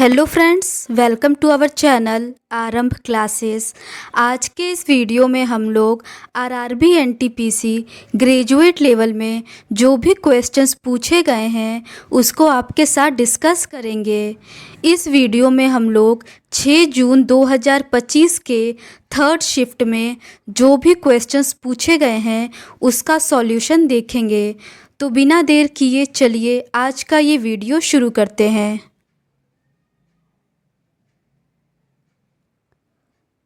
Hello friends, welcome to our channel Aarambh classes. आज के इस वीडियो में हम लोग आरआरबी एनटीपीसी ग्रेजुएट लेवल में जो भी क्वेश्चंस पूछे गए हैं उसको आपके साथ डिस्कस करेंगे। इस वीडियो में हम लोग 6 जून 2025 के थर्ड शिफ्ट में जो भी क्वेश्चंस पूछे गए हैं उसका सॉल्यूशन देखेंगे। तो बिना देर किए चलिए आज का ये वीडियो शुरू करते हैं।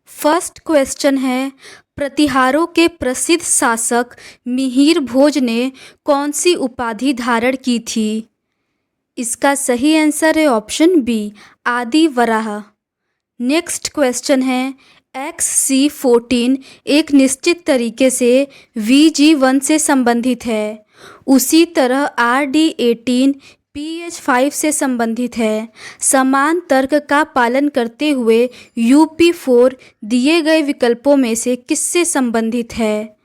फर्स्ट क्वेश्चन है, प्रतिहारों के प्रसिद्ध शासक मिहिर भोज ने कौन सी उपाधि धारण की थी? इसका सही आंसर है ऑप्शन बी, आदि वराह। नेक्स्ट क्वेश्चन है, XC14 एक निश्चित तरीके से VG1 से संबंधित है, उसी तरह RD18 PH5 से संबंधित है। समान तर्क का पालन करते हुए UP4 दिए गए विकल्पों में से किससे संबंधित है?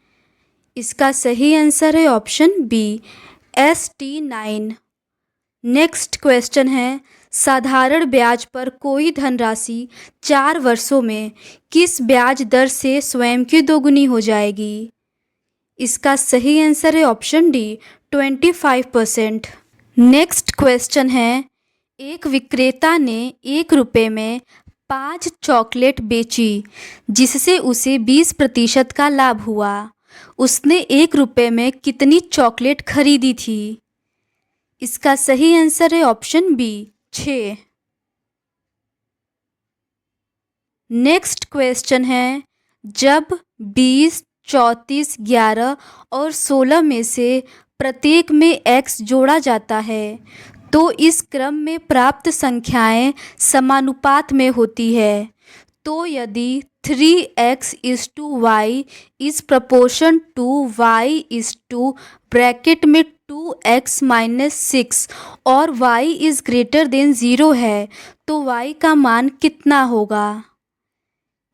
इसका सही आंसर है option B, ST9। Next question है, साधारण ब्याज पर कोई धनराशि 4 वर्षों में किस ब्याज दर से स्वयं की दोगुनी हो जाएगी? इसका सही आंसर है ऑप्शन डी, 25%। नेक्स्ट क्वेश्चन है, एक विक्रेता ने 1 रुपये में 5 चॉकलेट बेची जिससे उसे 20% का लाभ हुआ। उसने 1 रुपये में कितनी चॉकलेट खरीदी थी? इसका सही आंसर है ऑप्शन बी, 6। नेक्स्ट क्वेश्चन है, जब 20, 34, 11 और 16 में से प्रत्येक में x जोड़ा जाता है तो इस क्रम में प्राप्त संख्याएं समानुपात में होती है। तो यदि 3x is to y is proportion to y is to bracket में 2x - 6 और y is greater than 0 है तो y का मान कितना होगा?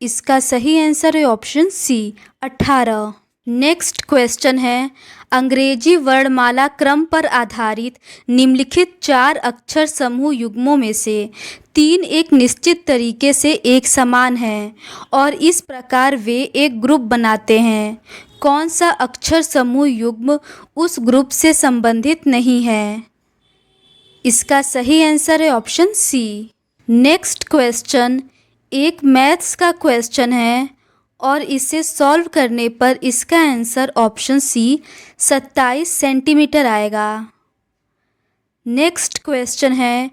इसका सही आंसर है ऑप्शन सी, 18। नेक्स्ट क्वेश्चन है, अंग्रेजी वर्णमाला क्रम पर आधारित निम्नलिखित 4 अक्षर समूह युग्मों में से 3 एक निश्चित तरीके से एक समान हैं और इस प्रकार वे एक ग्रुप बनाते हैं। कौन सा अक्षर समूह युग्म उस ग्रुप से संबंधित नहीं है? इसका सही आंसर है ऑप्शन सी। नेक्स्ट क्वेश्चन एक मैथ्स का क्वेश्चन है और इसे सॉल्व करने पर इसका आंसर ऑप्शन सी 27 सेंटीमीटर आएगा। नेक्स्ट क्वेश्चन है,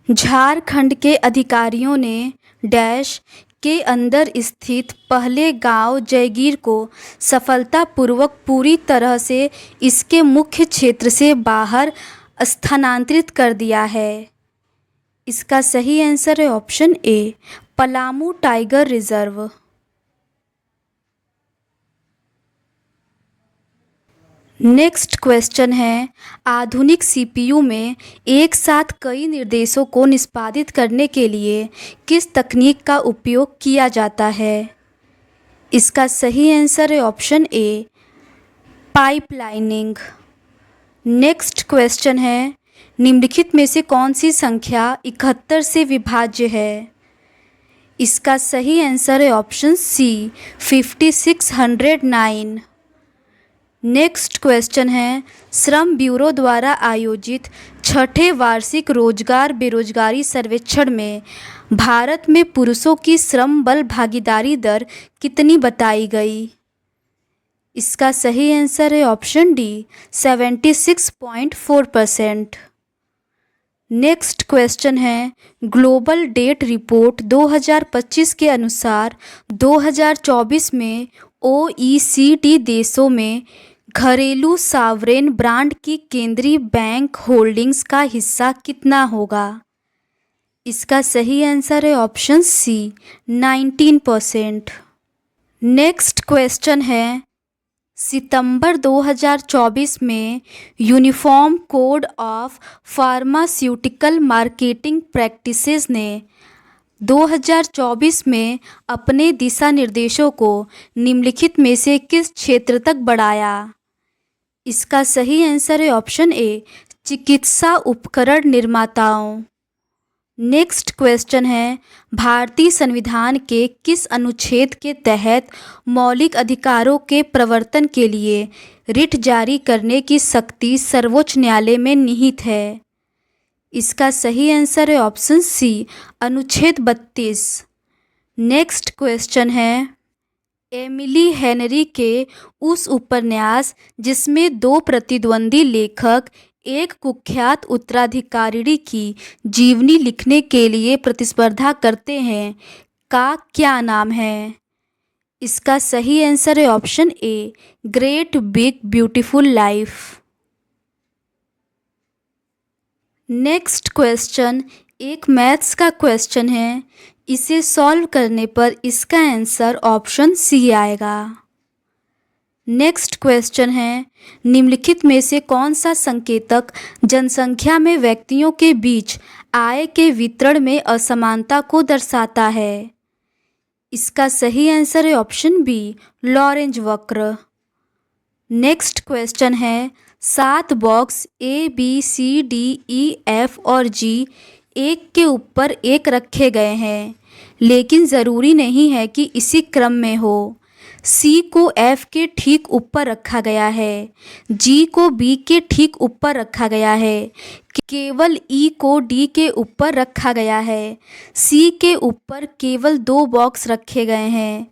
झारखंड के अधिकारियों ने डैश के अंदर स्थित पहले गांव जयगीर को सफलतापूर्वक पूरी तरह से इसके मुख्य क्षेत्र से बाहर स्थानांतरित कर दिया है। इसका सही आंसर है option A, Palamu tiger reserve. Next question है, आधुनिक सीपीयू में एक साथ कई निर्देशों को निष्पादित करने के लिए किस तकनीक का उपयोग किया जाता है? इसका सही आंसर है option A, pipelining. Next question है, निम्नलिखित में से कौन सी संख्या 71 से विभाज्य है? इसका सही आंसर है ऑप्शन सी, 5609। नेक्स्ट क्वेश्चन है, श्रम ब्यूरो द्वारा आयोजित 6ठे वार्षिक रोजगार बेरोजगारी सर्वेक्षण में भारत में पुरुषों की श्रम बल भागीदारी दर कितनी बताई गई? इसका सही आंसर है ऑप्शन डी, 76.4%। नेक्स्ट क्वेश्चन है, ग्लोबल डेट रिपोर्ट 2025 के अनुसार 2024 में OECD देशों में घरेलू सावरेन ब्रांड की केंद्रीय बैंक होल्डिंग्स का हिस्सा कितना होगा? इसका सही आंसर है ऑप्शन सी, 19%। नेक्स्ट क्वेश्चन है, सितंबर 2024 में uniform code of pharmaceutical marketing practices ने 2024 में अपने दिशा निर्देशों को निम्नलिखित में से किस क्षेत्र तक बढ़ाया? इसका सही आंसर है ऑप्शन ए, चिकित्सा उपकरण निर्माताओं। नेक्स्ट क्वेश्चन है, भारतीय संविधान के किस अनुच्छेद के तहत मौलिक अधिकारों के प्रवर्तन के लिए रिट जारी करने की शक्ति सर्वोच्च न्यायालय में निहित है? इसका सही आंसर है ऑप्शन सी, अनुच्छेद 32। नेक्स्ट क्वेश्चन है, एमिली हेनरी के उस उपन्यास जिसमें दो प्रतिद्वंदी लेखक एक कुख्यात उत्तराधिकारिणी की जीवनी लिखने के लिए प्रतिस्पर्धा करते हैं का क्या नाम है? इसका सही आंसर है option A, great big beautiful life. Next question एक मैथ्स का क्वेश्चन है, इसे सॉल्व करने पर इसका आंसर ऑप्शन सी आएगा। नेक्स्ट क्वेश्चन है, निम्नलिखित में से कौन सा संकेतक जनसंख्या में व्यक्तियों के बीच आय के वितरण में असमानता को दर्शाता है? इसका सही आंसर है ऑप्शन बी, लॉरेंज वक्र। नेक्स्ट क्वेश्चन है, 7 box A B C D E F और जी एक के ऊपर एक रखे गए हैं, लेकिन ज़रूरी नहीं है कि इसी क्रम में हो। सी को एफ के ठीक ऊपर रखा गया है, जी को बी के ठीक ऊपर रखा गया है, केवल ई को डी के ऊपर रखा गया है, सी के ऊपर केवल 2 बॉक्स रखे गए हैं,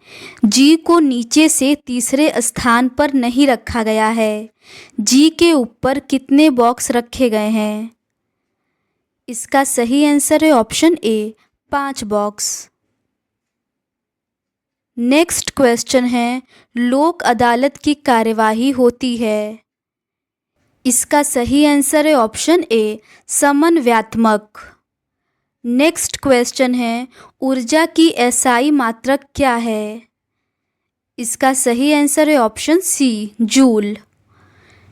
जी को नीचे से तीसरे स्थान पर नहीं रखा गया है, जी के ऊपर कितने बॉक्स रखे गए हैं? इसका सही आंसर है option A, 5 box. Next question है, लोक अदालत की कार्यवाही होती है। इसका सही आंसर है ऑप्शन ए, समन्वयात्मक। नेक्स्ट क्वेश्चन है, ऊर्जा की एसआई मात्रक क्या है? इसका सही आंसर है option C, joule.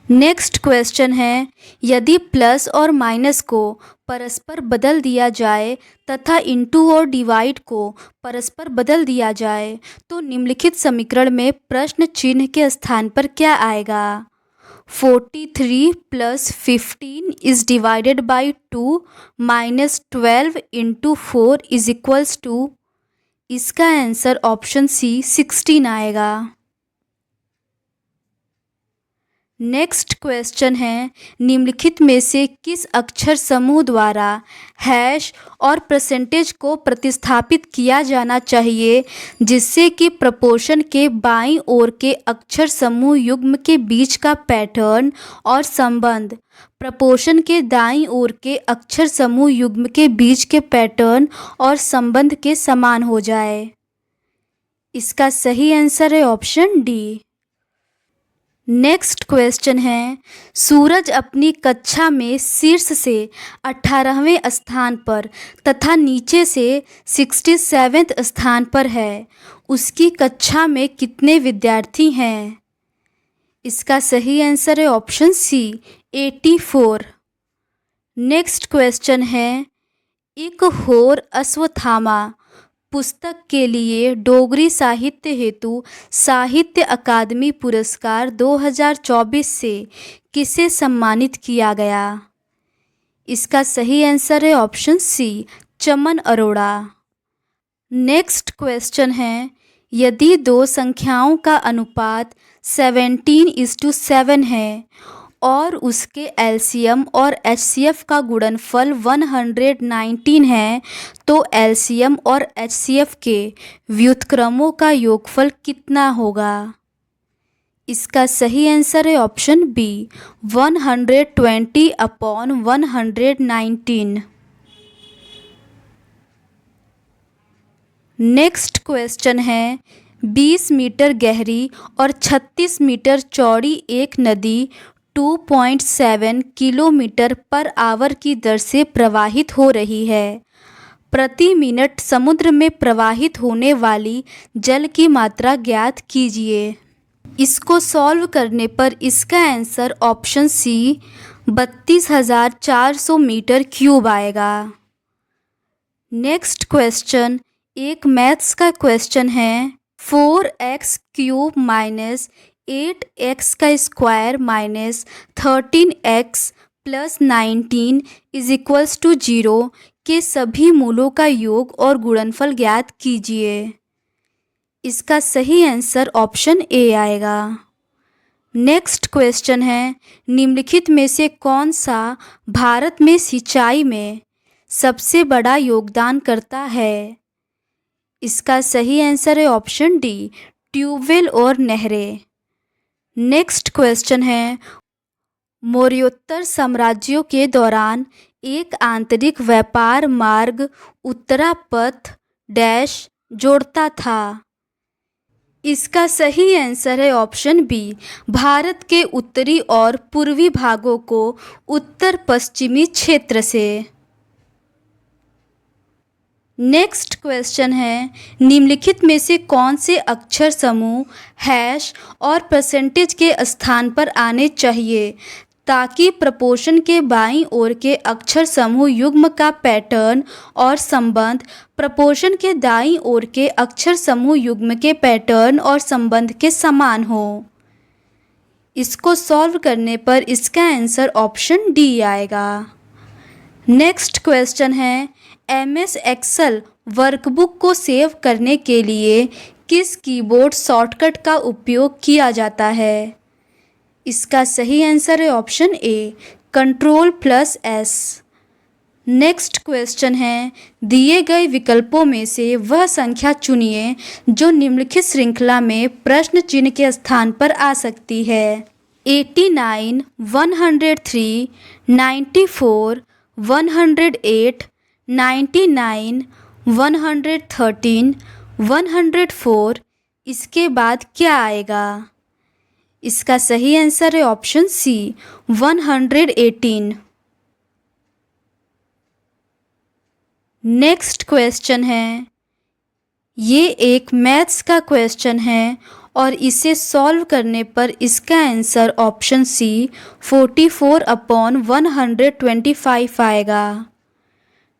Next question है, यदि प्लस और माइनस को परस्पर बदल दिया जाए तथा इंटू और डिवाइड को परस्पर बदल दिया जाए तो निम्नलिखित समीकरण में प्रश्न चिन्ह के स्थान पर क्या आएगा? 43 + 15 is divided by 2 minus 12 into 4 is equals to. इसका आंसर ऑप्शन सी, 16 आएगा। नेक्स्ट क्वेश्चन है, निम्नलिखित में से किस अक्षर समूह द्वारा हैश और परसेंटेज को प्रतिस्थापित किया जाना चाहिए जिससे कि प्रपोर्शन के बाईं ओर के अक्षर समूह युग्म के बीच का पैटर्न और संबंध प्रपोर्शन के दाईं ओर के अक्षर समूह युग्म के बीच के पैटर्न और संबंध के समान हो जाए? इसका सही आंसर है ऑप्शन डी। नेक्स्ट क्वेश्चन है, सूरज अपनी कक्षा में शीर्ष से 18वें स्थान पर तथा नीचे से 67वें स्थान पर है, उसकी कक्षा में कितने विद्यार्थी हैं? इसका सही आंसर है ऑप्शन सी, 84। नेक्स्ट क्वेश्चन है, एक होर अश्वत्थामा पुस्तक के लिए डोगरी साहित्य हेतु साहित्य अकादमी पुरस्कार 2024 से किसे सम्मानित किया गया? इसका सही आंसर है ऑप्शन सी, चमन अरोड़ा। नेक्स्ट क्वेश्चन है, यदि दो संख्याओं का अनुपात 17:7 है और उसके एलसीएम और एचसीएफ का गुणनफल 119 है तो एलसीएम और एचसीएफ के व्युत्क्रमों का योगफल कितना होगा? इसका सही आंसर है ऑप्शन बी, 120/119। नेक्स्ट क्वेश्चन है, 20 मीटर गहरी और 36 मीटर चौड़ी एक नदी 2.7 किलोमीटर पर आवर की दर से प्रवाहित हो रही है। प्रति मिनट समुद्र में प्रवाहित होने वाली जल की मात्रा ज्ञात कीजिए। इसको सॉल्व करने पर इसका answer option C, 32,400 metre cube आएगा। नेक्स्ट क्वेश्चन एक मैथ्स का क्वेश्चन है, 4x³ minus 8x² minus 13x + 19 is equals to 0 के सभी मूलों का योग और गुणनफल ज्ञात कीजिए। इसका सही आंसर ऑप्शन ए आएगा। नेक्स्ट क्वेश्चन है, निम्नलिखित में से कौन सा भारत में सिंचाई में सबसे बड़ा योगदान करता है? इसका सही आंसर है ऑप्शन डी, ट्यूबवेल और नहरें। नेक्स्ट क्वेश्चन है, मौर्योत्तर साम्राज्यों के दौरान एक आंतरिक व्यापार मार्ग उत्तरापथ डैश जोड़ता था। इसका सही आंसर है ऑप्शन बी, भारत के उत्तरी और पूर्वी भागों को उत्तर पश्चिमी क्षेत्र से। नेक्स्ट क्वेश्चन है, निम्नलिखित में से कौन से अक्षर समूह हैश और परसेंटेज के स्थान पर आने चाहिए ताकि प्रपोर्शन के बाईं ओर के अक्षर समूह युग्म का पैटर्न और संबंध प्रपोर्शन के दाईं ओर के अक्षर समूह युग्म के पैटर्न और संबंध के समान हो? इसको सॉल्व करने पर इसका आंसर ऑप्शन डी आएगा। नेक्स्ट क्वेश्चन है, MS एक्सेल वर्कबुक को सेव करने के लिए किस कीबोर्ड शॉर्टकट का उपयोग किया जाता है? इसका सही आंसर है option A, Ctrl+S। Next question है, दिए गए विकल्पों में से वह संख्या चुनिए जो निम्नलिखित श्रृंखला में प्रश्न चिन्ह के स्थान पर आ सकती है। 89, 103, 94, 108, 99, 113, 104। इसके बाद क्या आएगा? इसका सही आंसर है ऑप्शन सी, 118। नेक्स्ट क्वेश्चन है, ये एक मैथ्स का क्वेश्चन है और इसे सॉल्व करने पर इसका आंसर ऑप्शन सी 44/125 आएगा।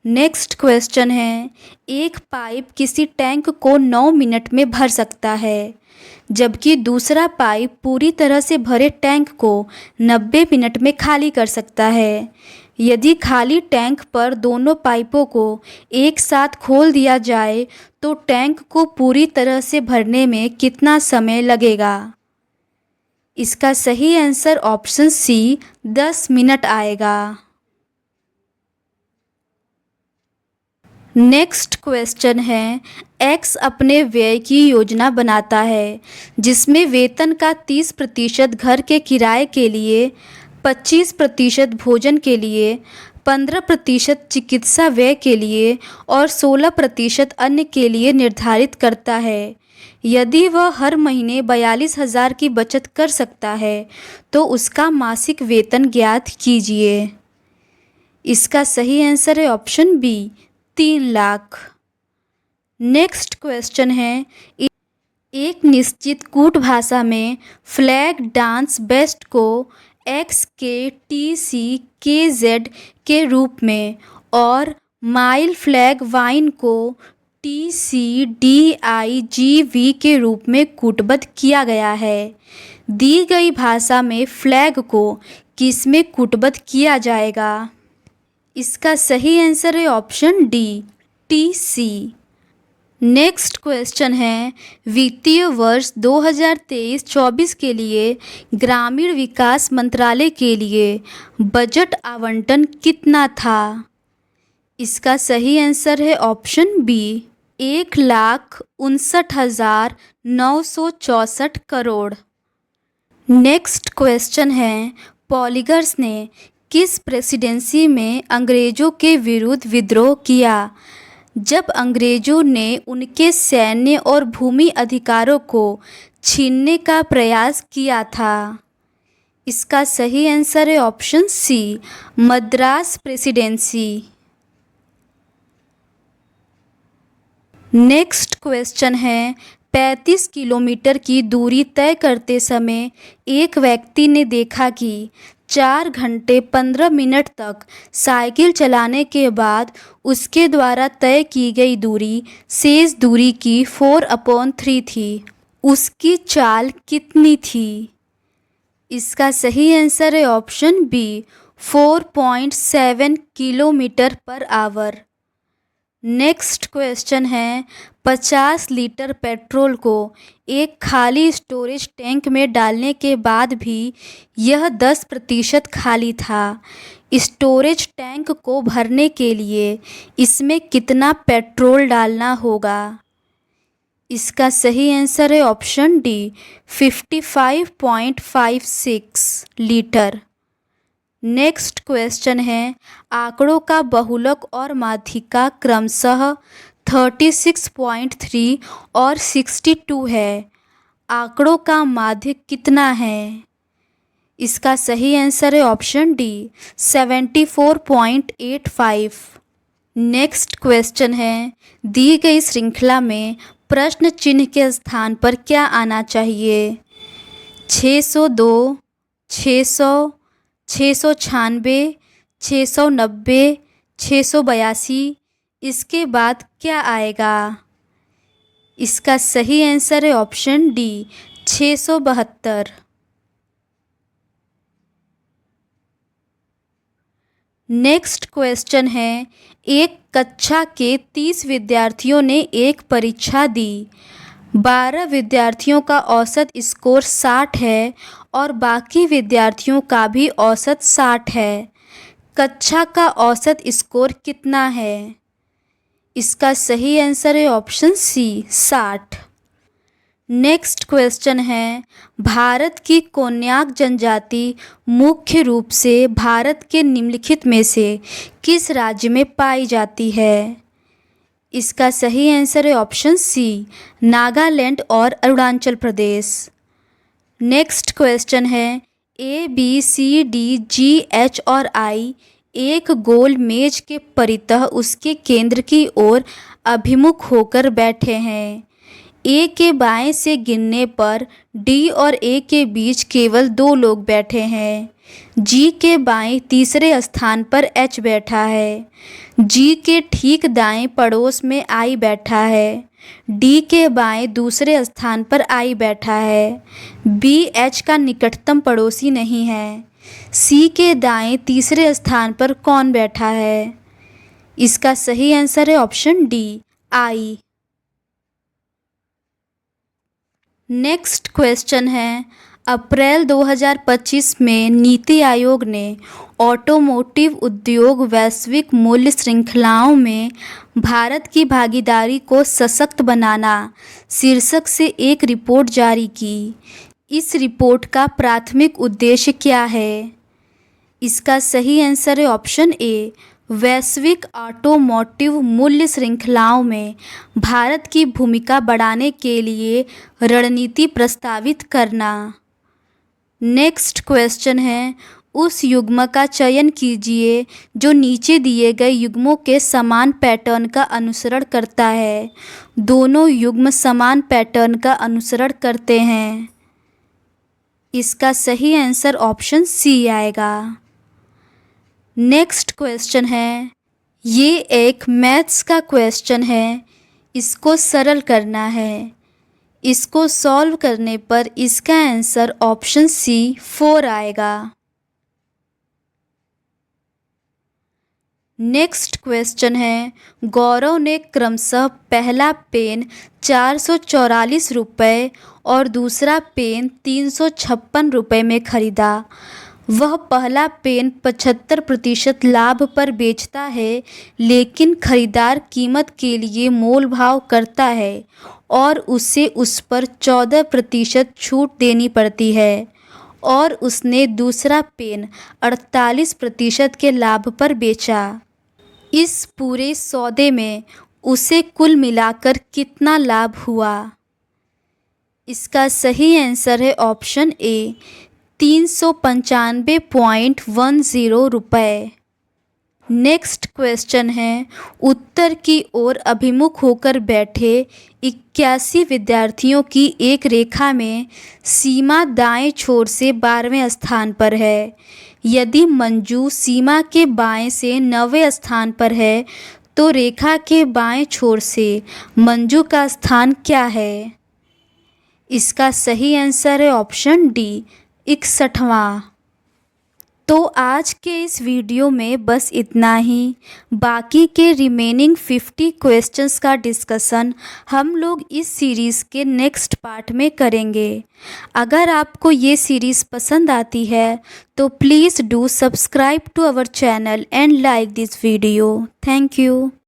नेक्स्ट क्वेश्चन है, एक पाइप किसी टैंक को 9 मिनट में भर सकता है जबकि दूसरा पाइप पूरी तरह से भरे टैंक को 90 मिनट में खाली कर सकता है। यदि खाली टैंक पर दोनों पाइपों को एक साथ खोल दिया जाए तो टैंक को पूरी तरह से भरने में कितना समय लगेगा? इसका सही आंसर ऑप्शन सी 10 मिनट आएगा। नेक्स्ट क्वेश्चन है, एक्स अपने व्यय की योजना बनाता है जिसमें वेतन का 30% घर के किराए के लिए, 25% भोजन के लिए, 15% चिकित्सा व्यय के लिए और 16% अन्य के लिए निर्धारित करता है। यदि वह हर महीने 42,000 की बचत कर सकता है तो उसका मासिक वेतन ज्ञात कीजिए। इसका सही आंसर है option B, 3 lakh. Next question है, एक निश्चित कूट भाषा में फ्लैग डांस बेस्ट को XKTCKZ के रूप में और माइल फ्लैग वाइन को TCDIGV के रूप में कूटबद्ध किया गया है। दी गई भाषा में फ्लैग को किसमें कूटबद्ध किया जाएगा? इसका सही आंसर है option D, TC। Next question है, वित्तीय वर्ष 2023-24 के लिए ग्रामीण विकास मंत्रालय के लिए बजट आवंटन कितना था? इसका सही आंसर है option B, 1,59,964 crore. Next question है, पॉलीगर्स ने किस प्रेसिडेंसी में अंग्रेज़ों के विरुद्ध विद्रोह किया जब अंग्रेज़ों ने उनके सैन्य और भूमि अधिकारों को छीनने का प्रयास किया था? इसका सही आंसर है option C, Madras presidency. Next question है, 35 किलोमीटर की दूरी तय करते समय एक व्यक्ति ने देखा कि 4 घंटे 15 मिनट तक साइकिल चलाने के बाद उसके द्वारा तय की गई दूरी शेष दूरी की 4/3 थी। उसकी चाल कितनी थी? इसका सही आंसर है option B, 4.7 kilometre per hour. Next question है 50 लीटर पेट्रोल को एक खाली स्टोरेज टैंक में डालने के बाद भी यह 10% खाली था। स्टोरेज टैंक को भरने के लिए इसमें कितना पेट्रोल डालना होगा? इसका सही आंसर है option D 55.56 litre. Next question है आंकड़ों का बहुलक और माध्यिका क्रमशः 36.3 और 62 है। आंकड़ों का माध्य कितना है? इसका सही आंसर है ऑप्शन डी 74.85। नेक्स्ट क्वेश्चन है दी गई श्रृंखला में प्रश्न चिन्ह के स्थान पर क्या आना चाहिए? 602, 600, 696, 690, 682। इसके बाद क्या आएगा? इसका सही आंसर है ऑप्शन डी 672। नेक्स्ट क्वेश्चन है एक कक्षा के 30 विद्यार्थियों ने एक परीक्षा दी। 12 विद्यार्थियों का औसत स्कोर 60 है और बाकी विद्यार्थियों का भी औसत 60 है। कक्षा का औसत स्कोर कितना है? इसका सही आंसर है ऑप्शन सी 60। नेक्स्ट क्वेश्चन है भारत की कोन्याक जनजाति मुख्य रूप से भारत के निम्नलिखित में से किस राज्य में पाई जाती है? इसका सही आंसर है ऑप्शन सी नागालैंड और अरुणाचल प्रदेश। नेक्स्ट क्वेश्चन है A B C D G H और आई एक गोल मेज के परितः उसके केंद्र की ओर अभिमुख होकर बैठे हैं। ए के बाएं से गिनने पर डी और ए के बीच केवल 2 लोग बैठे हैं। जी के बाएं तीसरे स्थान पर एच बैठा है। जी के ठीक दाएं पड़ोस में आई बैठा है। डी के बाएं दूसरे स्थान पर आई बैठा है। बी एच का निकटतम पड़ोसी नहीं है। सी के दाएं तीसरे स्थान पर कौन बैठा है? इसका सही आंसर है option D I. Next question है अप्रैल 2025 में नीति आयोग ने ऑटोमोटिव उद्योग वैश्विक मूल्य श्रृंखलाओं में भारत की भागीदारी को सशक्त बनाना शीर्षक से एक रिपोर्ट जारी की। इस रिपोर्ट का प्राथमिक उद्देश्य क्या है? इसका सही आंसर है ऑप्शन ए वैश्विक ऑटोमोटिव मूल्य श्रृंखलाओं में भारत की भूमिका बढ़ाने के लिए रणनीति प्रस्तावित करना। नेक्स्ट क्वेश्चन है उस युग्म का चयन कीजिए जो नीचे दिए गए युग्मों के समान पैटर्न का अनुसरण करता है। दोनों युग्म समान पैटर्न का अनुसरण करते हैं। इसका सही आंसर ऑप्शन सी आएगा। नेक्स्ट क्वेश्चन है ये एक मैथ्स का क्वेश्चन है। इसको सरल करना है। इसको सॉल्व करने पर इसका आंसर ऑप्शन सी 4 आएगा। नेक्स्ट क्वेश्चन है गौरव ने क्रमशः पहला पेन 444 रुपये और दूसरा पेन 356 रुपये में खरीदा। वह पहला पेन 75% लाभ पर बेचता है लेकिन खरीदार कीमत के लिए मोल भाव करता है और उसे उस पर 14% छूट देनी पड़ती है और उसने दूसरा पेन 48% के लाभ पर बेचा। इस पूरे सौदे में उसे कुल मिलाकर कितना लाभ हुआ? इसका सही आंसर है ऑप्शन ए 395.10 रुपये। नेक्स्ट क्वेश्चन है उत्तर की ओर अभिमुख होकर बैठे 81 विद्यार्थियों की एक रेखा में सीमा दाएं छोर से 12वें स्थान पर है। यदि मंजू सीमा के बाएं से 9वें स्थान पर है तो रेखा के बाएं छोर से मंजू का स्थान क्या है? इसका सही आंसर है ऑप्शन डी 61वां। तो आज के इस वीडियो में बस इतना ही। बाकी के रिमेनिंग 50 क्वेश्चंस का डिस्कशन हम लोग इस सीरीज़ के नेक्स्ट पार्ट में करेंगे। अगर आपको ये सीरीज़ पसंद आती है तो please do subscribe to our channel and like this video. Thank you.